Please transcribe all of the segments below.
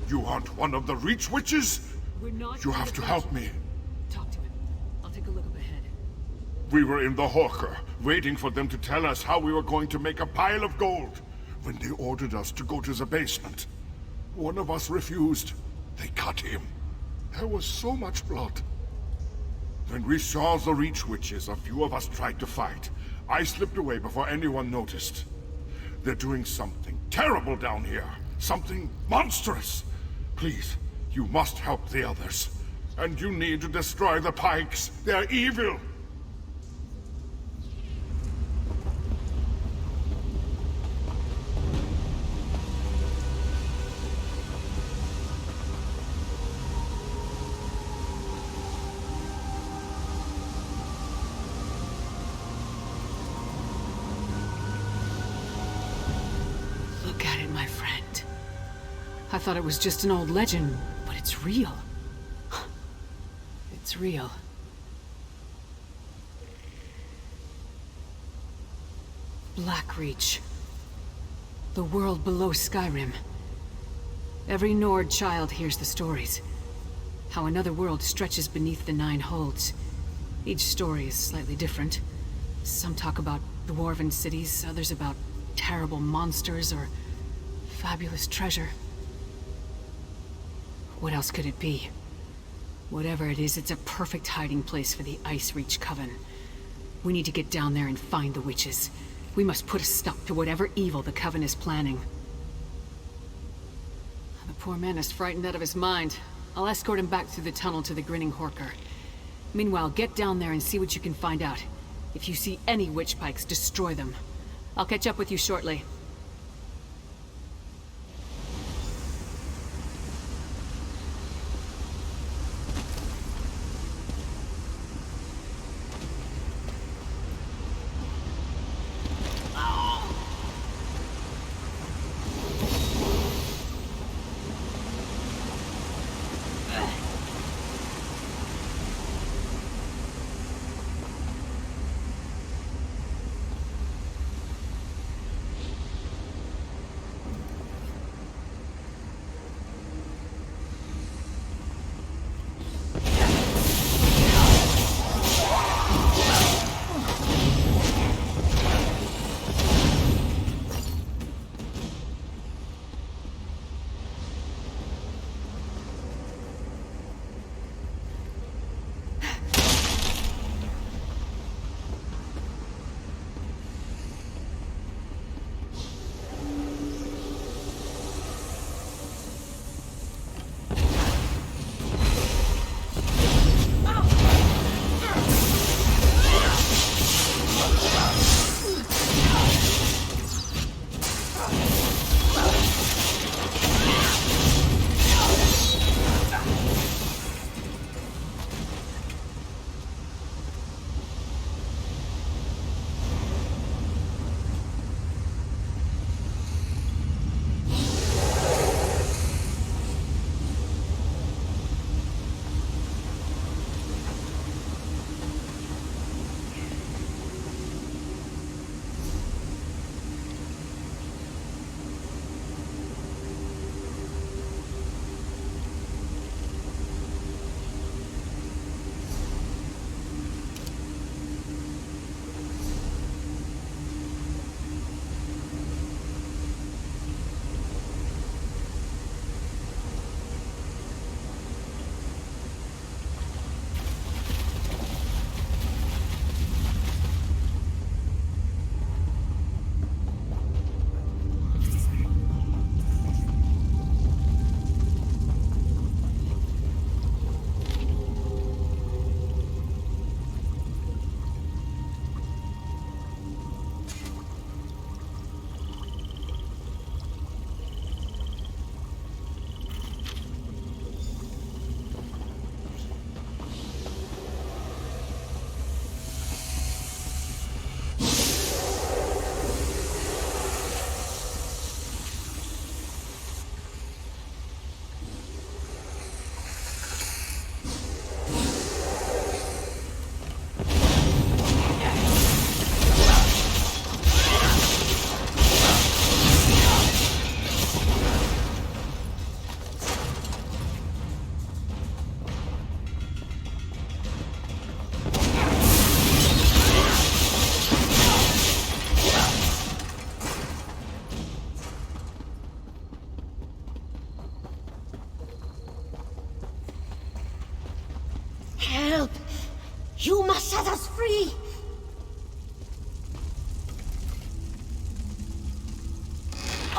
You aren't one of the Reach Witches? We're not. You have to help me. Talk to him. I'll take a look up ahead. We were in the Hawker, waiting for them to tell us how we were going to make a pile of gold, when they ordered us to go to the basement. One of us refused. They cut him. There was so much blood. When we saw the Reach Witches, a few of us tried to fight. I slipped away before anyone noticed. They're doing something terrible down here. Something monstrous. Please, you must help the others. And you need to destroy the Pikes. They're evil. Look at it, my friend. I thought it was just an old legend, but it's real. It's real. Blackreach. The world below Skyrim. Every Nord child hears the stories. How another world stretches beneath the Nine Holds. Each story is slightly different. Some talk about dwarven cities, others about terrible monsters or fabulous treasure. What else could it be? Whatever it is, it's a perfect hiding place for the Ice Reach Coven. We need to get down there and find the witches. We must put a stop to whatever evil the Coven is planning. The poor man is frightened out of his mind. I'll escort him back through the tunnel to the Grinning Horker. Meanwhile, get down there and see what you can find out. If you see any witch pikes, destroy them. I'll catch up with you shortly.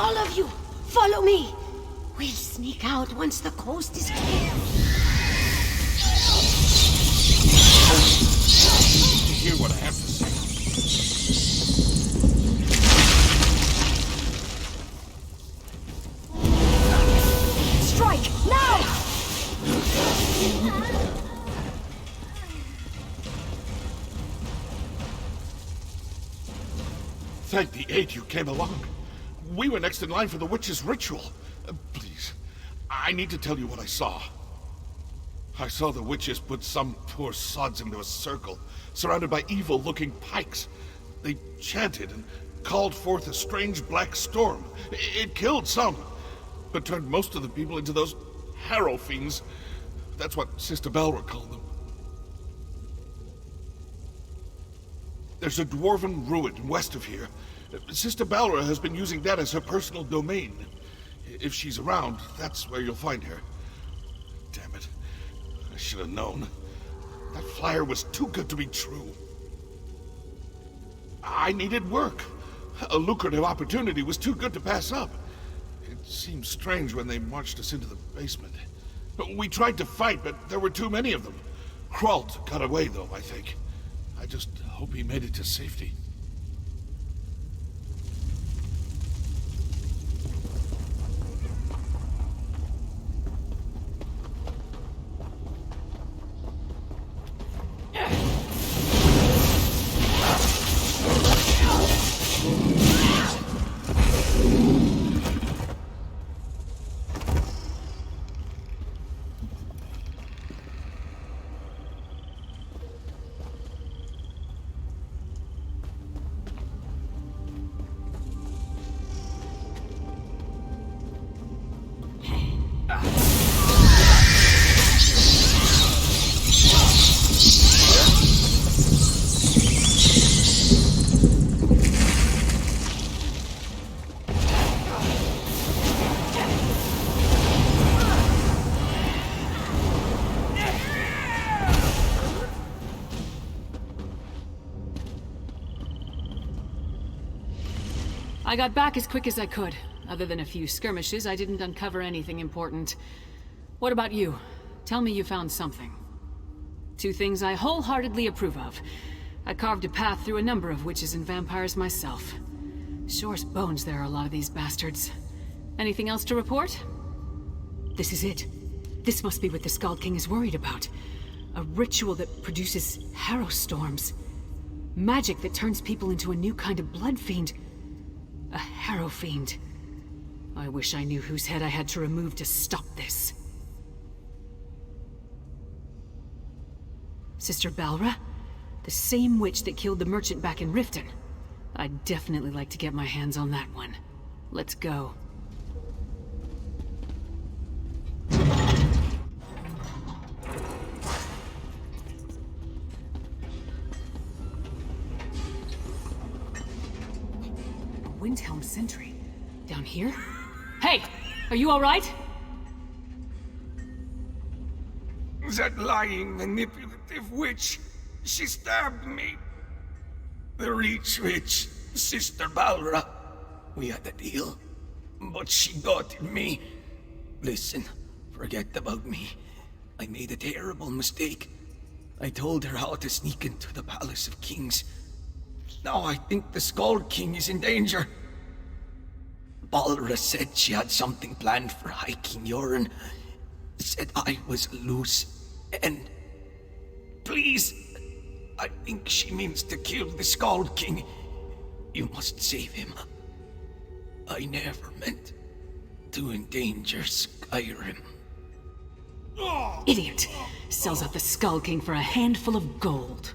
All of you, follow me. We'll sneak out once the coast is clear. You hear what I have to say? Strike, now! Thank the eight you came along. We were next in line for the witch's ritual. Please, I need to tell you what I saw. I saw the witches put some poor sods into a circle, surrounded by evil-looking pikes. They chanted and called forth a strange black storm. It killed some, but turned most of the people into those harrow fiends. That's what Sister Balra called them. There's a dwarven ruin west of here. Sister Balra has been using that as her personal domain. If she's around, that's where you'll find her. Damn it. I should have known. That flyer was too good to be true. I needed work. A lucrative opportunity was too good to pass up. It seemed strange when they marched us into the basement. We tried to fight, but there were too many of them. Kralt got away, though, I think. I just hope he made it to safety. I got back as quick as I could. Other than a few skirmishes, I didn't uncover anything important. What about you? Tell me you found something. Two things I wholeheartedly approve of. I carved a path through a number of witches and vampires myself. Sure's bones there are a lot of these bastards. Anything else to report? This is it. This must be what the Skald King is worried about. A ritual that produces harrow storms. Magic that turns people into a new kind of blood fiend. A harrow fiend. I wish I knew whose head I had to remove to stop this. Sister Balra? The same witch that killed the merchant back in Riften. I'd definitely like to get my hands on that one. Let's go. A Windhelm sentry. Down here? Hey! Are you alright? That lying, manipulative witch, she stabbed me. The Reach Witch, Sister Balra. We had a deal, but she got me. Listen, forget about me. I made a terrible mistake. I told her how to sneak into the Palace of Kings. Now I think the Skald King is in danger. Balra said she had something planned for hiking Yoren. Said I was loose, and... Please, I think she means to kill the Skald King. You must save him. I never meant to endanger Skyrim. Idiot! Sells out the Skald King for a handful of gold.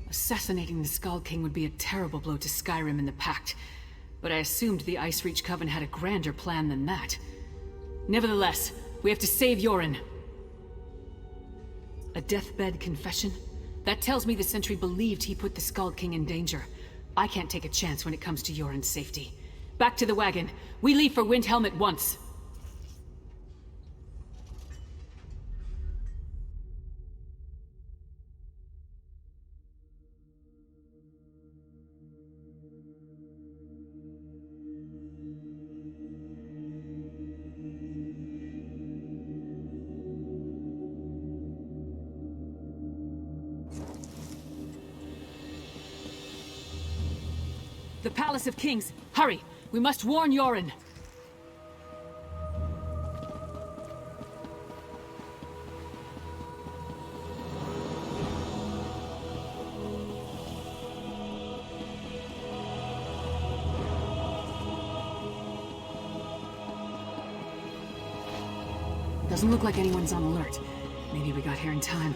Assassinating the Skald King would be a terrible blow to Skyrim and the Pact, but I assumed the Ice Reach Coven had a grander plan than that. Nevertheless, we have to save Yoren. A deathbed confession? That tells me the sentry believed he put the Skald King in danger. I can't take a chance when it comes to Yoren's safety. Back to the wagon. We leave for Windhelm at once. The Palace of Kings. Hurry! We must warn Yoren. Doesn't look like anyone's on alert. Maybe we got here in time.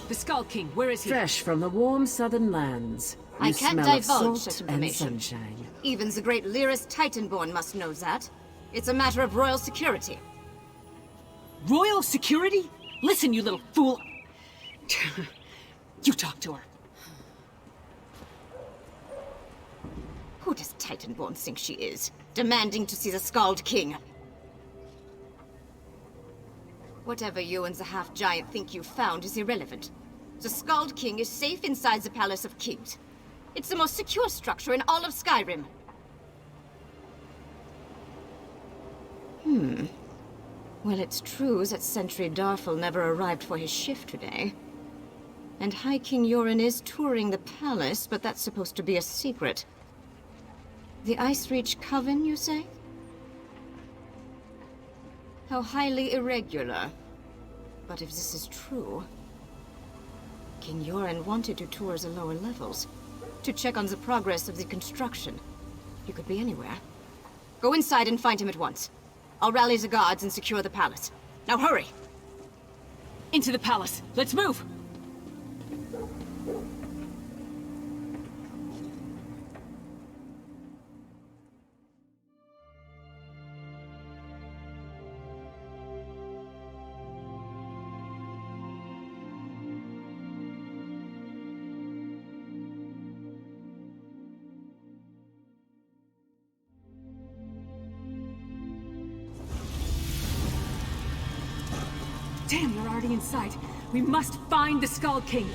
The Skald King, where is he? Fresh from the warm southern lands. I You can't smell of divulge salt such and information. sunshine. Even the great Lyris Titanborn must know that. It's a matter of royal security. Royal security? Listen, you little fool. You talk to her. Who does Titanborn think she is? Demanding to see the Skald King. Whatever you and the half-giant think you found is irrelevant. The Skald King is safe inside the Palace of Kings. It's the most secure structure in all of Skyrim. Well, it's true that Sentry Darfel never arrived for his shift today. And High King Yoren is touring the palace, but that's supposed to be a secret. The Ice Reach Coven, you say? How highly irregular. But if this is true... King Yoren wanted to tour the lower levels, to check on the progress of the construction. He could be anywhere. Go inside and find him at once. I'll rally the guards and secure the palace. Now hurry! Into the palace. Let's move! Damn, you're already inside. We must find the Skald King.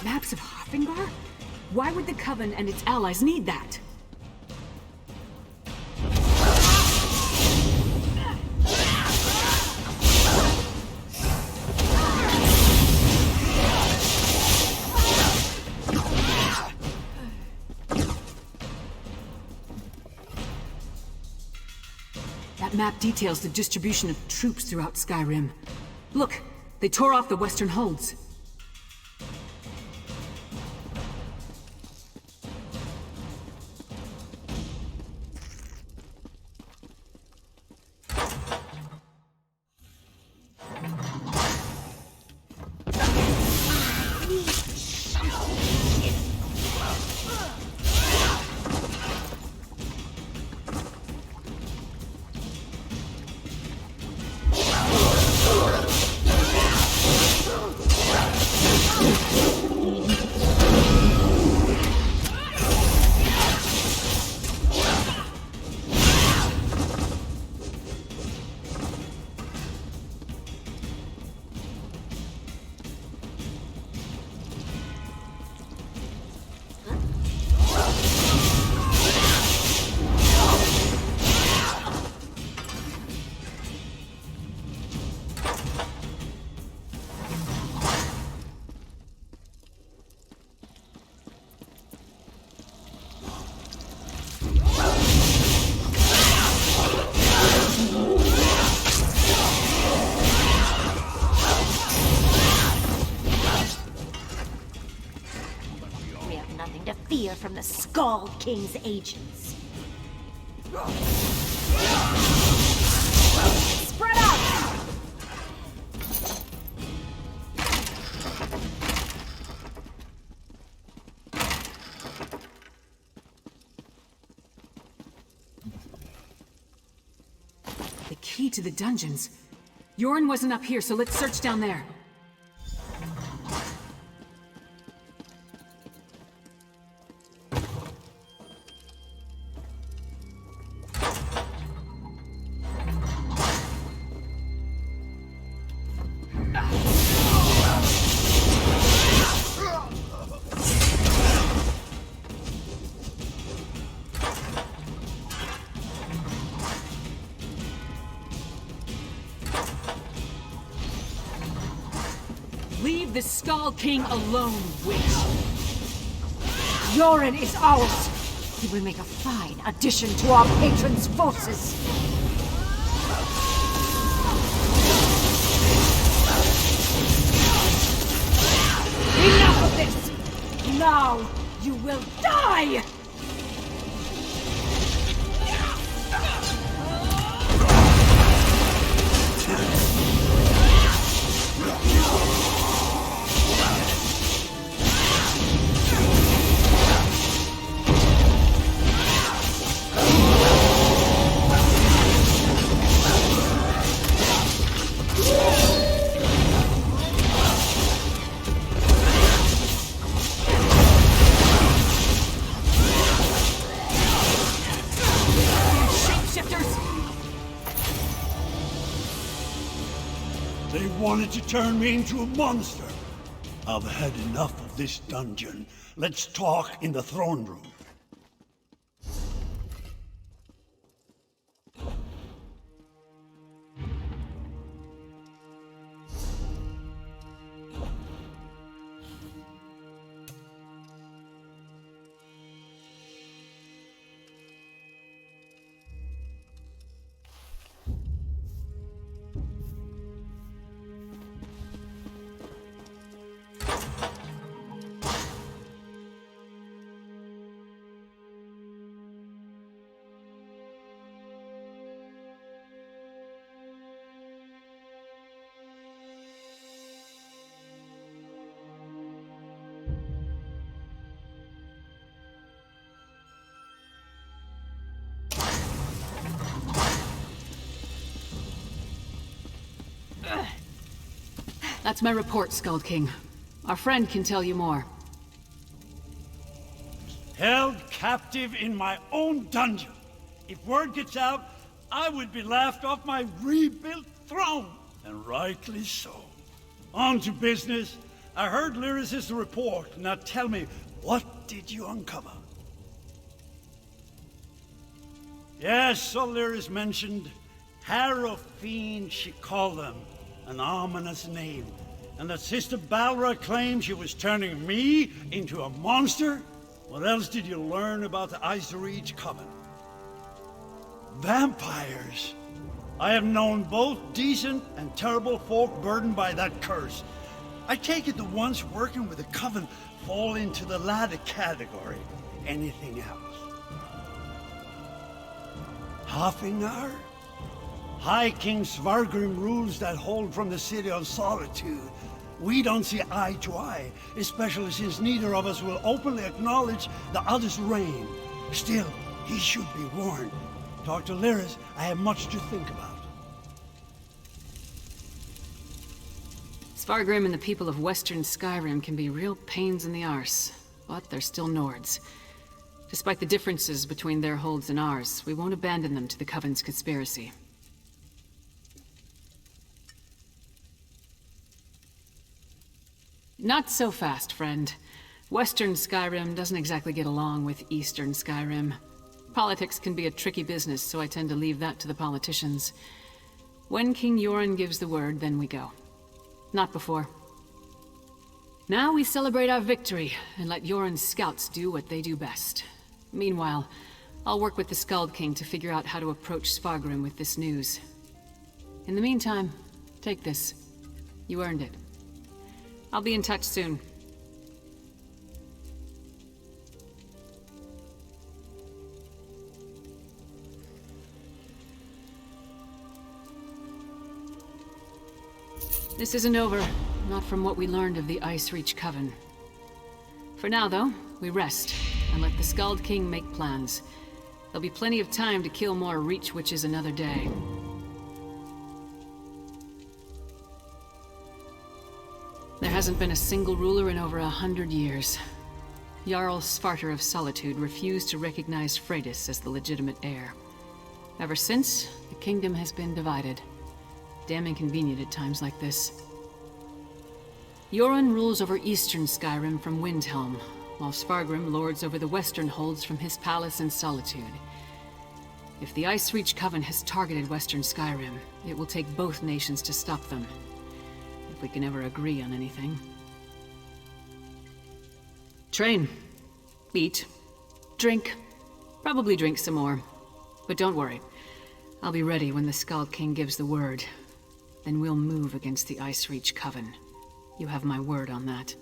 Maps of Hoffenbar? Why would the Coven and its allies need that? That map details the distribution of troops throughout Skyrim. Look, they tore off the western holds. From the Skald King's agents. Spread out! to the dungeons. Yoren wasn't up here, so let's search down there. Leave the Skald King alone, witch! Yoren is ours! He will make a fine addition to our patron's forces! Enough of this! Now you will die! They wanted to turn me into a monster. I've had enough of this dungeon. Let's talk in the throne room. That's my report, Skald King. Our friend can tell you more. Held captive in my own dungeon. If word gets out, I would be laughed off my rebuilt throne. And rightly so. On to business. I heard Lyris' report. Now tell me, what did you uncover? Yes, so Lyris mentioned Harrow Fiend, she called them. An ominous name. And that Sister Balra claimed she was turning me into a monster? What else did you learn about the Ice Reach Coven? Vampires. I have known both decent and terrible folk burdened by that curse. I take it the ones working with the Coven fall into the latter category. Anything else? Hafengar? High King Svargrim rules that hold from the City of Solitude. We don't see eye to eye, especially since neither of us will openly acknowledge the other's reign. Still, he should be warned. Talk to Lyris, I have much to think about. Svargrim and the people of Western Skyrim can be real pains in the arse, but they're still Nords. Despite the differences between their holds and ours, we won't abandon them to the Coven's conspiracy. Not so fast, friend. Western Skyrim doesn't exactly get along with Eastern Skyrim. Politics can be a tricky business, so I tend to leave that to the politicians. When King Yoren gives the word, then we go. Not before. Now we celebrate our victory, and let Yoren's scouts do what they do best. Meanwhile, I'll work with the Skald King to figure out how to approach Svargrim with this news. In the meantime, take this. You earned it. I'll be in touch soon. This isn't over, not from what we learned of the Ice Reach Coven. For now, though, we rest, and let the Skald King make plans. There'll be plenty of time to kill more Reach Witches another day. There hasn't been a single ruler in over 100 years. Jarl Svarter of Solitude refused to recognize Freydis as the legitimate heir. Ever since, the kingdom has been divided. Damn inconvenient at times like this. Yoren rules over eastern Skyrim from Windhelm, while Svargrim lords over the western holds from his palace in Solitude. If the Ice Reach Coven has targeted western Skyrim, it will take both nations to stop them. If we can ever agree on anything. Train. Eat. Drink. Probably drink some more. But don't worry. I'll be ready when the Skald King gives the word. Then we'll move against the Ice Reach Coven. You have my word on that.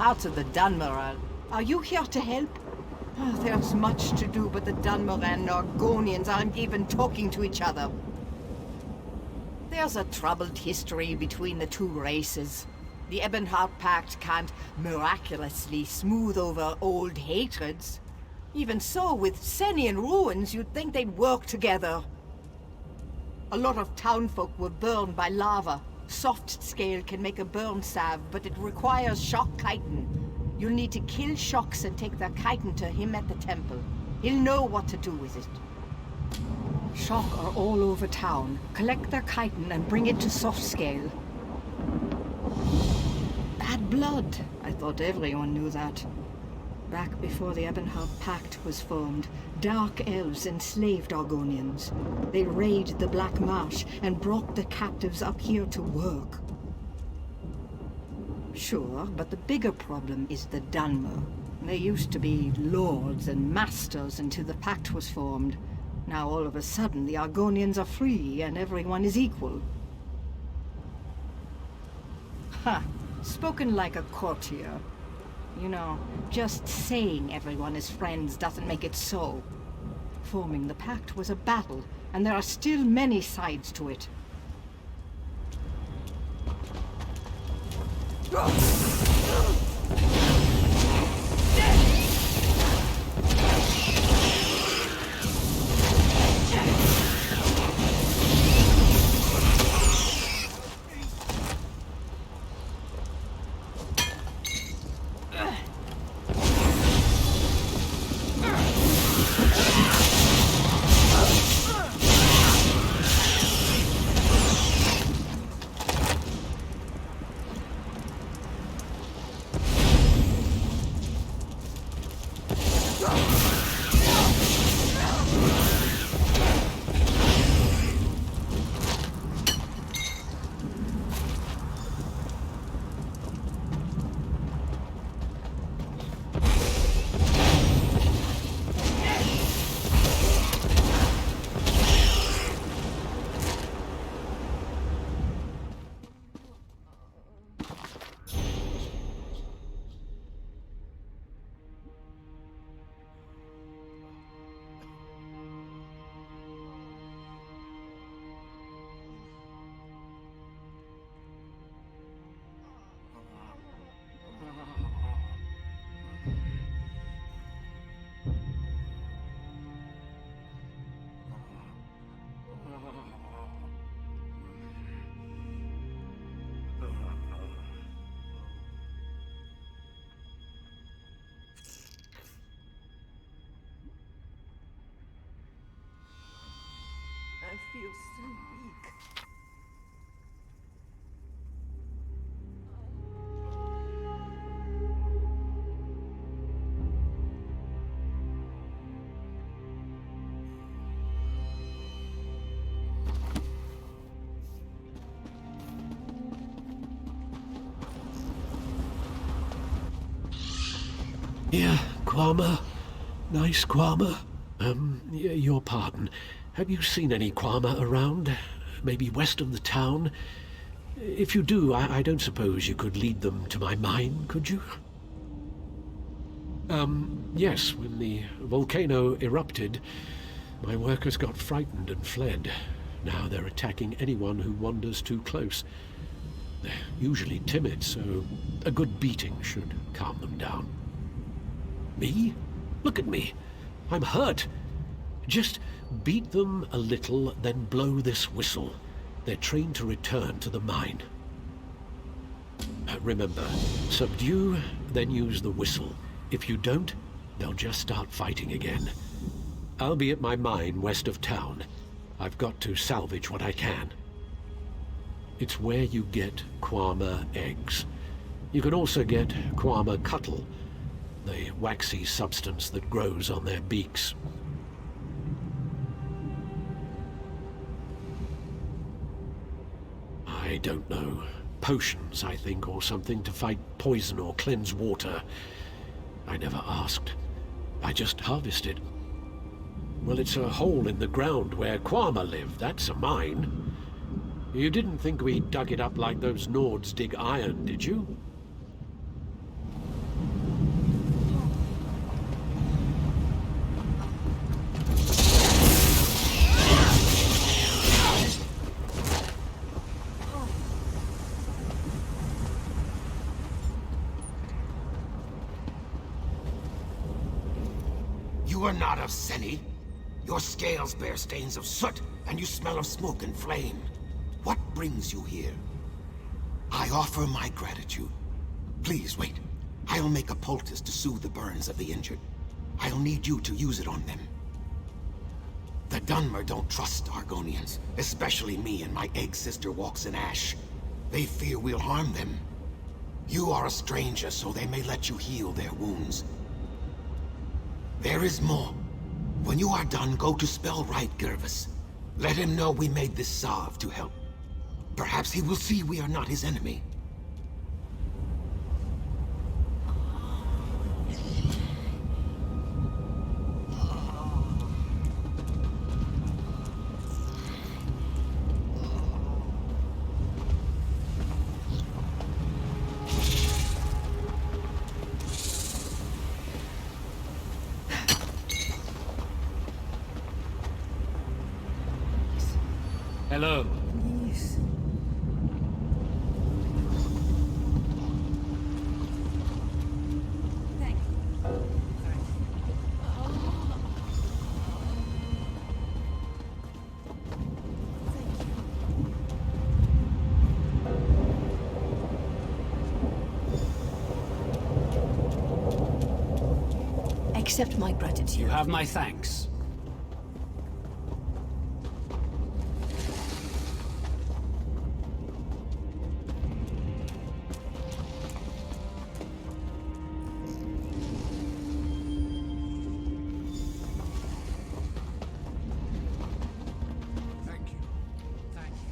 Hearts of the Dunmer. Are you here to help? Oh, there's much to do, but the Dunmer and Argonians aren't even talking to each other. There's a troubled history between the two races. The Ebonheart Pact can't miraculously smooth over old hatreds. Even so, with Senian ruins, you'd think they'd work together. A lot of townfolk were burned by lava. Soft scale can make a burn salve, but it requires shock chitin. You'll need to kill shocks and take their chitin to him at the temple. He'll know what to do with it. Shock are all over town. Collect their chitin and bring it to soft scale. Bad blood. I thought everyone knew that. Back before the Ebonheart Pact was formed, dark elves enslaved Argonians. They raided the Black Marsh and brought the captives up here to work. Sure, but the bigger problem is the Dunmer. They used to be lords and masters until the Pact was formed. Now all of a sudden the Argonians are free and everyone is equal. Ha! Spoken like a courtier. You know, just saying everyone is friends doesn't make it so. Forming the Pact was a battle, and there are still many sides to it. feel so weak. Yeah, Kwama. Nice Kwama. Your pardon. Have you seen any Kwama around? Maybe west of the town? If you do, I don't suppose you could lead them to my mine, could you? Yes, when the volcano erupted, my workers got frightened and fled. Now they're attacking anyone who wanders too close. They're usually timid, so a good beating should calm them down. Me? Look at me. I'm hurt. Just beat them a little, then blow this whistle. They're trained to return to the mine. Remember, subdue, then use the whistle. If you don't, they'll just start fighting again. I'll be at my mine west of town. I've got to salvage what I can. It's where you get Kwama eggs. You can also get Kwama cuttle, the waxy substance that grows on their beaks. I don't know. Potions, I think, or something to fight poison or cleanse water. I never asked. I just harvested. Well, it's a hole in the ground where Kwama live. That's a mine. You didn't think we dug it up like those Nords dig iron, did you? You are not of Seni. Your scales bear stains of soot, and you smell of smoke and flame. What brings you here? I offer my gratitude. Please wait. I'll make a poultice to soothe the burns of the injured. I'll need you to use it on them. The Dunmer don't trust Argonians, especially me and my egg sister walks in ash. They fear we'll harm them. You are a stranger, so they may let you heal their wounds. There is more. When you are done, go to Spellwright Gervis. Let him know we made this salve to help. Perhaps he will see we are not his enemy. Hello. Please. Thank you. Accept my gratitude. You have my thanks. Thank you. Thank you.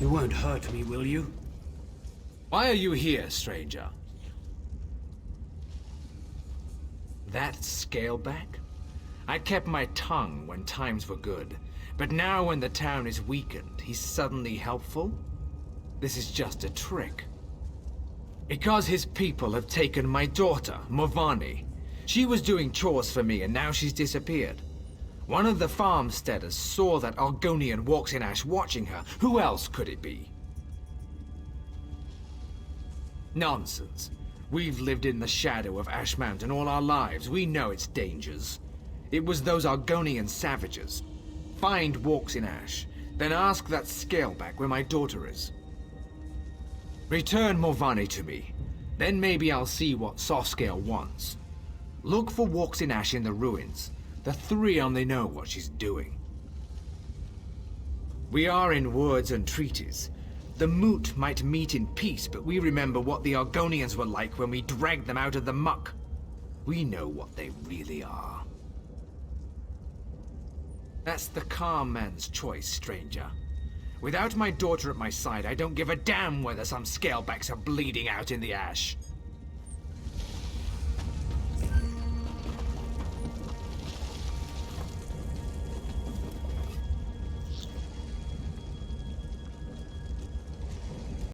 You won't hurt me, will you? Why are you here, stranger? That scaleback? I kept my tongue when times were good, but now when the town is weakened, he's suddenly helpful? This is just a trick. Because his people have taken my daughter, Movani. She was doing chores for me and now she's disappeared. One of the farmsteaders saw that Argonian walks in ash watching her. Who else could it be? Nonsense. We've lived in the shadow of Ash Mountain all our lives. We know its dangers. It was those Argonian savages. Find Walks in Ash, then ask that Scaleback where my daughter is. Return Movani to me. Then maybe I'll see what Sofscale wants. Look for Walks in Ash in the ruins. The three only know what she's doing. We are in words and treaties. The Moot might meet in peace, but we remember what the Argonians were like when we dragged them out of the muck. We know what they really are. That's the calm man's choice, stranger. Without my daughter at my side, I don't give a damn whether some scalebacks are bleeding out in the ash.